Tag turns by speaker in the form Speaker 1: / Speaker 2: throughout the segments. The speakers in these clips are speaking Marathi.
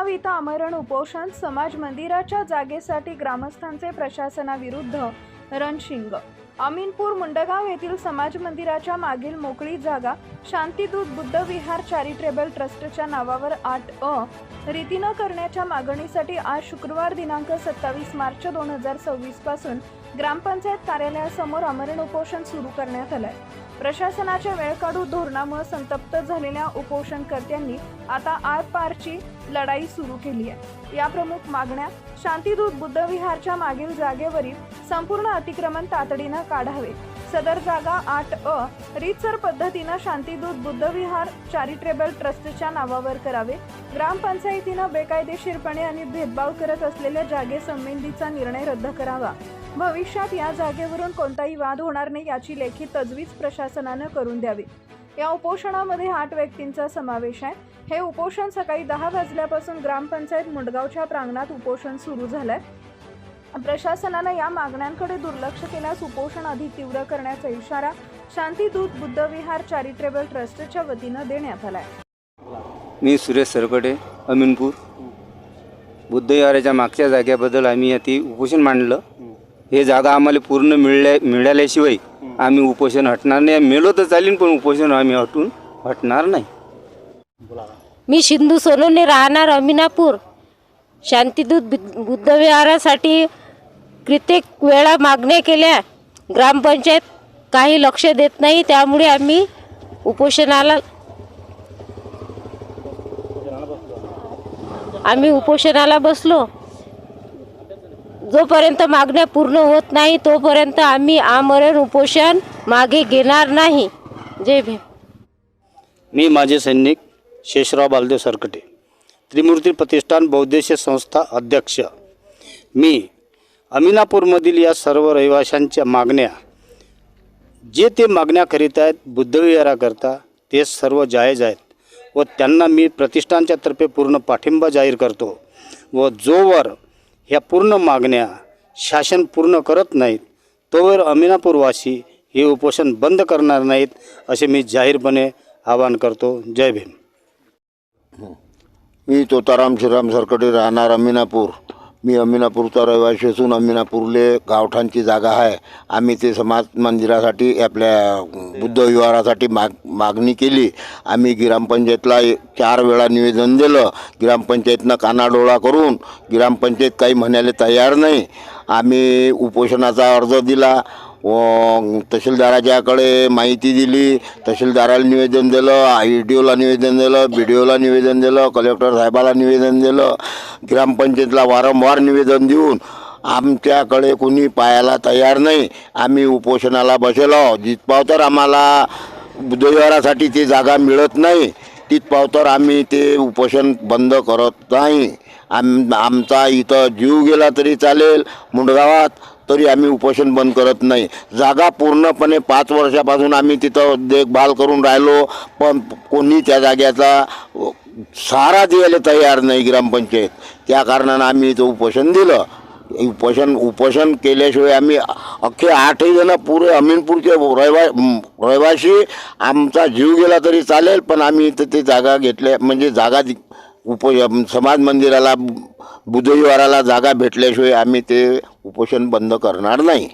Speaker 1: मुंडगाव इथं आमरण उपोषण, समाज मंदिराच्या जागेसाठी ग्रामस्थांचे प्रशासनाविरुद्ध रणशिंग। अमीनपूर मुंडगाव येथील समाज मंदिराच्या मागील मोकळी जागा शांतिदूत बुद्ध विहार चॅरिटेबल ट्रस्टच्या नावावर 8A रीतीनं करण्याच्या मागणीसाठी आज शुक्रवार दिनांक 27 मार्च 2026 पासून ग्रामपंचायत कार्यालयासमोर आमरण उपोषण सुरू करण्यात आले। प्रशासनाच्या वेळकाढू धोरणामुळे संतप्त झालेल्या उपोषणकर्त्यांनी आता आरपारची लढाई सुरू केली आहे। या प्रमुख मागण्या: शांतिदूत बुद्ध विहारच्या मागील जागेवरील संपूर्ण अतिक्रमण तातडीने काढावे, सदर जागा 8A रीतसर पद्धतीने शांतिदूत बुद्ध विहार चॅरिटेबल ट्रस्टच्या नावावर करावे, ग्रामपंचायतीने बेकायदेशीरपणे आणि भेदभाव करत असलेल्या जागेसंबंधीचा निर्णय रद्द करावा, भविष्यात या जागेवरून कोणताही वाद होणार नाही याची लेखी तजवीज प्रशासनाने करून द्यावी। या उपोषणामध्ये 8 व्यक्तींचा समावेश आहे। हे उपोषण सकाळी 10 वाजल्यापासून ग्रामपंचायत मुंडगावच्या प्रांगणात उपोषण सुरू झालंय। प्रशासनाने या मागण्यांकडे दुर्लक्ष केल्यास उपोषण अधिक तीव्र करण्याचा इशारा शांतिदूत बुद्ध विहार चॅरिटेबल ट्रस्टच्या वतीने देण्यात आलाय।
Speaker 2: मी सुरेश सरकडे, अमीनपूर। बुद्ध विहाराच्या मागच्या जागेबद्दल आम्ही याती उपोषण मांडलं। हे जागा आम्हाला पूर्ण मिळाल्याशिवाय आम्ही उपोषण हटणार नाही। मेलो तर चालेल, पण उपोषण आम्ही हटणार नाही।
Speaker 3: मी सिंधू सोनवणे, राहणार अमीनापूर। शांतिदूत बुद्ध विहारासाठी कित्येक वेळा मागण्या केल्या, ग्रामपंचायत काही लक्ष देत नाही, त्यामुळे आम्ही उपोषणाला बसलो। जोपर्यंत मागण्या पूर्ण होत नाही तोपर्यंत आम्ही आमरण उपोषण मागे घेणार नाही। जय भीम।
Speaker 4: मी माझे सैनिक शेषराव बालदेव सरकटे, त्रिमूर्ती प्रतिष्ठान बहुद्देशीय संस्था अध्यक्ष। मी अमीनापूरमधील या सर्व रहिवाशांच्या मागण्या जे ते मागण्या करीत आहेत बुद्ध विहाराकरता ते सर्व जायज आहेत व त्यांना मी प्रतिष्ठानच्या तर्फे पूर्ण पाठिंबा जाहीर करतो व जोवर ह्या पूर्ण मागण्या शासन पूर्ण करत नाहीत तोवर अमीनापूरवासी हे उपोषण बंद करणार नाहीत असे मी जाहीरपणे आवाहन करतो। जय भीम।
Speaker 5: मी तोताराम श्रीराम सरकटे, राहणार अमीनापूर। मी अमीनापूरचा रहिवासी असून अमीनापूरले गावठाणची जागा आहे। आम्ही ते समाज मंदिरासाठी आपल्या बुद्ध विहारासाठी मागणी केली। आम्ही ग्रामपंचायतला 4 वेळा निवेदन दिलं। ग्रामपंचायतनं कानाडोळा करून ग्रामपंचायत काही म्हणायला तयार नाही। आम्ही उपोषणाचा अर्ज दिला व तहसीलदाराच्याकडे माहिती दिली। तहसीलदाराला निवेदन दिलं, IDOला निवेदन दिलं, BDOला निवेदन दिलं, कलेक्टर साहेबाला निवेदन दिलं। ग्रामपंचायतला वारंवार निवेदन देऊन आमच्याकडे कोणी पाहायला तयार नाही। आम्ही उपोषणाला बसलो। जितपाव तर आम्हाला बुद्धविहारासाठी ती जागा मिळत नाही तितपाव तर आम्ही ते उपोषण बंद करत नाही। आमचा इथं जीव गेला तरी चालेल मुंडगावात, तरी आम्ही उपोषण बंद करत नाही। जागा पूर्णपणे 5 वर्षापासून आम्ही तिथं देखभाल करून राहिलो, पण कोणी त्या जागेचा सहारा द्यायला तयार नाही ग्रामपंचायत। त्या कारणानं आम्ही इथं उपोषण दिलं। उपोषण केल्याशिवाय आम्ही अख्खे 8 जण पुरे अमीनपूरचे रहिवासी आमचा जीव गेला तरी चालेल, पण आम्ही इथं ते जागा घेतल्या म्हणजे जागा समाज मंदिराला बुद्ध विहाराला जागा भेटल्याशिवाय आम्ही ते उपोषण बंद करणार नाही।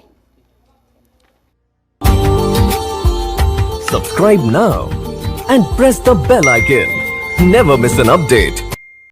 Speaker 6: Subscribe now and press the bell icon. Never miss an update.